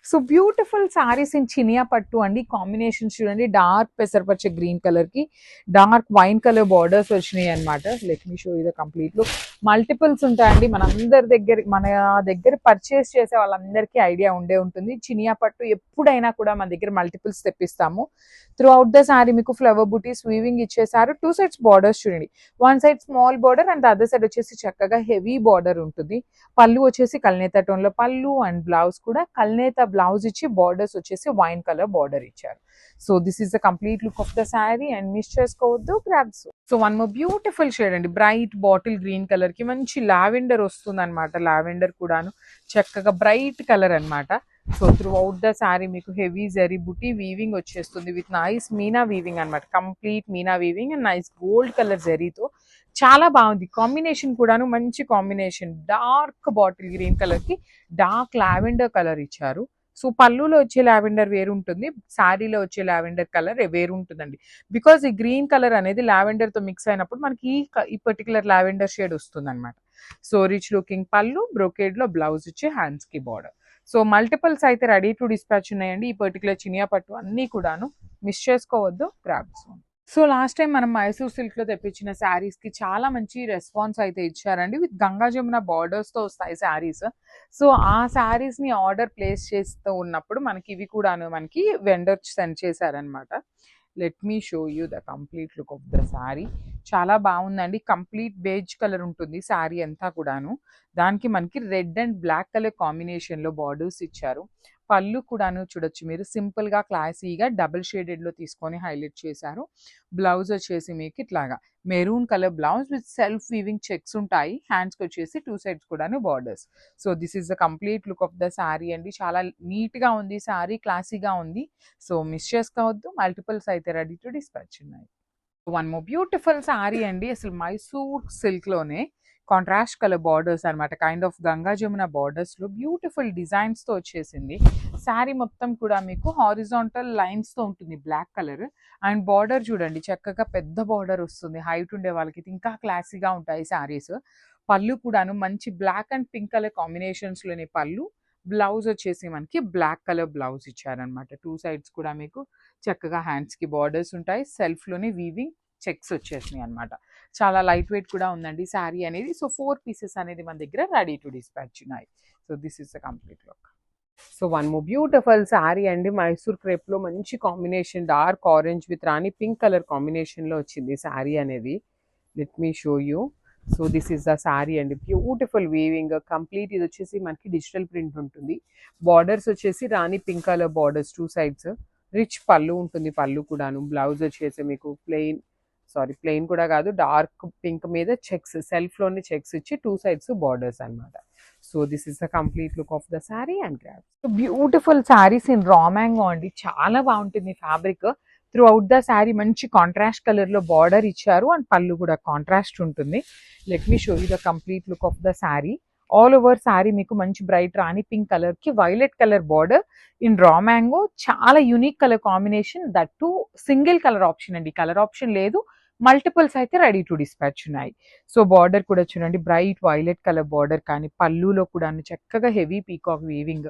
So beautiful saris in Chiniya పట్టు అండి. Combination చూడండి, డార్క్ పెసరపచ్చ గ్రీన్ కలర్ కి డార్క్ వైన్ కలర్ బార్డర్స్ వచ్చినాయి అనమాట. లెట్ మీ షో ఇది కంప్లీట్ లుక్. మల్టిపుల్స్ ఉంటాయండి. మన దగ్గర పర్చేస్ చేసే వాళ్ళందరికీ ఐడియా ఉండే ఉంటుంది. చినియా పట్టు ఎప్పుడైనా కూడా మన దగ్గర మల్టిపుల్స్ తెప్పిస్తాము. త్రూ అవుట్ ద సారీ మీకు ఫ్లవర్ బూటీస్ వీవింగ్ ఇచ్చేసారు. 2 సైడ్స్ బార్డర్స్ చూడండి, 1 side small border and other side వచ్చేసి చక్కగా హెవీ బార్డర్ ఉంటుంది. పళ్ళు వచ్చేసి కల్నేత టోన్ లో పళ్ళు అండ్ బ్లౌజ్ కూడా కల్నేత బ్లౌజ్ ఇచ్చి బార్డర్స్ వచ్చేసి వైన్ కలర్ బార్డర్ ఇచ్చారు. So this is the complete look of the sari and miss చేసుకోవద్దు grabs. So one more beautiful shade అండి, బ్రైట్ బాటిల్ గ్రీన్ కలర్ కి మంచి లావెండర్ వస్తుంది అనమాట. లావెండర్ కూడాను చక్కగా బ్రైట్ కలర్ అనమాట. So throughout the sari మీకు హెవీ జరీ బుటీ వీవింగ్ వచ్చేస్తుంది విత్ నైస్ మీనా వీవింగ్ అనమాట. Complete meena weaving and nice gold colour జరీతో చాలా బాగుంది. కాంబినేషన్ కూడాను మంచి combination. Dark bottle green colour కి డార్క్ లావెండర్ కలర్ ఇచ్చారు. సో పళ్ళులో వచ్చే లావెండర్ వేరు ఉంటుంది, శారీలో వచ్చే లావెండర్ కలర్ వేరు ఉంటుందండి. బికాజ్ ఈ గ్రీన్ కలర్ అనేది లావెండర్ తో మిక్స్ అయినప్పుడు మనకి ఈ పర్టికులర్ లావెండర్ షేడ్ వస్తుంది అనమాట. సో రిచ్ లుకింగ్ పళ్ళు, బ్రోకేడ్ లో బ్లౌజ్ వచ్చి హ్యాండ్స్ కి బార్డర్. సో మల్టిపుల్స్ అయితే రెడీ టు డిస్పాచ్ ఉన్నాయండి. ఈ పర్టికులర్ చినియా పట్టు అన్ని కూడాను మిస్ చేసుకోవద్దు, గ్రాబ్స్. సో లాస్ట్ టైం మనం మైసూర్ సిల్క్ లో తెప్పించిన శారీస్ కి చాలా మంచి రెస్పాన్స్ అయితే ఇచ్చారండి. విత్ గంగా జమున బార్డర్స్ తో వస్తాయి శారీస్. సో ఆ శారీస్ ని ఆర్డర్ ప్లేస్ చేస్తూ ఉన్నప్పుడు మనకి ఇవి కూడాను మనకి వెండర్ సెండ్ చేశారనమాట. Let me show you the complete look of the sari. చాలా బాగుందండి. కంప్లీట్ బేజ్ కలర్ ఉంటుంది శారీ అంతా కూడాను. దానికి మనకి red and black colour combination లో బార్డర్స్ ఇచ్చారు. పళ్ళు కూడాను చూడొచ్చు మీరు, సింపుల్ గా క్లాసీగా డబుల్ షేడెడ్ లో తీసుకొని హైలైట్ చేశారు. బ్లౌజ్ వచ్చేసి మీకు ఇట్లాగా maroon colour blouse with self weaving checks ఉంటాయి. హ్యాండ్స్కి వచ్చేసి 2 సైడ్స్ కూడాను borders. So this is the complete look of the sari అండి. చాలా నీట్ గా ఉంది శారీ, క్లాసీగా ఉంది. సో మిస్ చేసుకోవద్దు, మల్టిపుల్స్ అయితే రెడీ టు డిస్పాచ్ ఉన్నాయి. వన్ మోర్ బ్యూటిఫుల్ శారీ అండి. అసలు మైసూర్ సిల్క్ లోనే కాంట్రాస్ట్ కలర్ బార్డర్స్ అనమాట. Kind of Ganga Jamuna borders లో బ్యూటిఫుల్ డిజైన్స్ తో వచ్చేసింది. శారీ మొత్తం కూడా మీకు హారిజాంటల్ లైన్స్ తో ఉంటుంది బ్లాక్ కలర్. అండ్ బార్డర్ చూడండి, చక్కగా పెద్ద బార్డర్ వస్తుంది. హైట్ ఉండే వాళ్ళకి ఇంకా క్లాసీగా ఉంటాయి శారీస్. పళ్ళు కూడాను మంచి black and pink colour combinations లోని పళ్ళు. బ్లౌజ్ వచ్చేసి మనకి బ్లాక్ కలర్ బ్లౌజ్ ఇచ్చారనమాట. 2 సైడ్స్ కూడా మీకు చక్కగా హ్యాండ్స్ కి బార్డర్స్ ఉంటాయి. సెల్ఫ్ లోనే వీవింగ్ చెక్స్ వచ్చేసినాయి అనమాట. చాలా లైట్ వెయిట్ కూడా ఉందండి శారీ అనేది. సో 4 పీసెస్ అనేది మన దగ్గర రెడీ టు డిస్పాచ్ ఉన్నాయి. So this is the complete look. So one more beautiful sari అండి, మైసూర్ క్రేప్ లో మంచి combination dark orange with Rani pink colour combination లో వచ్చింది శారీ అనేది. Let me show you. So this is the sari అండి, బ్యూటిఫుల్ వీవింగ్ కంప్లీట్. ఇది వచ్చేసి మనకి డిజిటల్ ప్రింట్ ఉంటుంది. బార్డర్స్ వచ్చేసి rani pink colour borders 2 sides. Rich పళ్ళు ఉంటుంది, పళ్ళు కూడాను. బ్లౌజ్ వచ్చేసి మీకు ప్లెయిన్ కూడా కాదు, డార్క్ పింక్ మీద చెక్స్, సెల్ఫ్ లోని చెక్స్ ఇచ్చి 2 సైడ్స్ బార్డర్స్ అనమాట. So this is the complete look of the sari and grab. So beautiful saris in raw mango అండి. చాలా బాగుంటుంది fabric. Through out the sari మంచి కాంట్రాస్ట్ కలర్ లో బార్డర్ ఇచ్చారు అండ్ పళ్ళు కూడా కాంట్రాస్ట్ ఉంటుంది. Let me show you the complete look of the sari. All over sari మీకు మంచి బ్రైట్ రాణి పింక్ కలర్ కి violet colour border in raw mango. చాలా unique colour combination, that too single colour option అండి, colour option లేదు. Multiples అయితే ready to dispatch ఉన్నాయి. So border కూడా చూడండి, బ్రైట్ వైలెట్ కలర్ బార్డర్. కానీ పళ్ళులో కూడా చక్కగా హెవీ పీకాక్ వీవింగ్.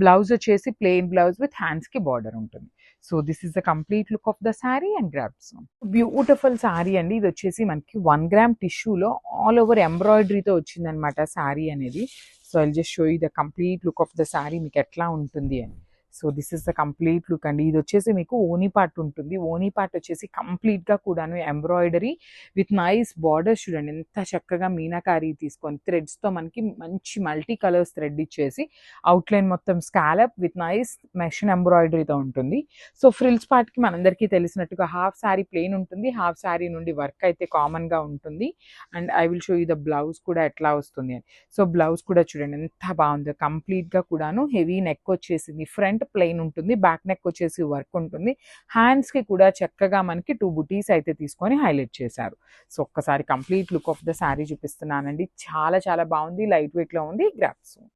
బ్లౌజ్ వచ్చేసి ప్లెయిన్ బ్లౌజ్ విత్ హ్యాండ్స్ కి బార్డర్ ఉంటుంది. So this is the complete look of the sari and grabs. Beautiful sari అండి. ఇది వచ్చేసి మనకి 1 గ్రామ్ టిష్యూలో ఆల్ ఓవర్ ఎంబ్రాయిడరీతో వచ్చిందనమాట శారీ అనేది. So I'll just show you the complete look of the sari మీకు ఎట్లా ఉంటుంది అని. So this is the complete look అండి. ఇది వచ్చేసి మీకు ఓనీ పార్ట్ ఉంటుంది. ఓనీ పార్ట్ వచ్చేసి కంప్లీట్ గా కూడాను ఎంబ్రాయిడరీ విత్ నైస్ బార్డర్స్. చూడండి ఎంత చక్కగా మీనాకారీ తీసుకొని థ్రెడ్స్ తో మనకి మంచి మల్టీ కలర్స్ థ్రెడ్ ఇచ్చేసి అవుట్లైన్ మొత్తం స్కాలప్ విత్ నైస్ మెషిన్ ఎంబ్రాయిడరీతో ఉంటుంది. సో ఫ్రిల్స్ పార్ట్ కి మనందరికీ తెలిసినట్టుగా హాఫ్ శారీ ప్లెయిన్ ఉంటుంది, హాఫ్ శారీ నుండి వర్క్ అయితే కామన్ గా ఉంటుంది. And I will show you the blouse కూడా ఎట్లా వస్తుంది అని. సో బ్లౌజ్ కూడా చూడండి ఎంత బాగుందో, కంప్లీట్ గా కూడాను హెవీ నెక్ వచ్చేసింది. ఫ్రంట్ ప్లెయిన్ ఉంటుంది, బ్యాక్ నెక్ వచ్చేసి వర్క్ ఉంటుంది. హ్యాండ్స్ కి కూడా చక్కగా మనకి 2 బుటీస్ అయితే తీసుకొని హైలైట్ చేశారు. సో ఒక్కసారి complete look of the sari చూపిస్తున్నానండి. చాలా చాలా బాగుంది, లైట్ వెయిట్ లో ఉంది. గ్రాప్స్.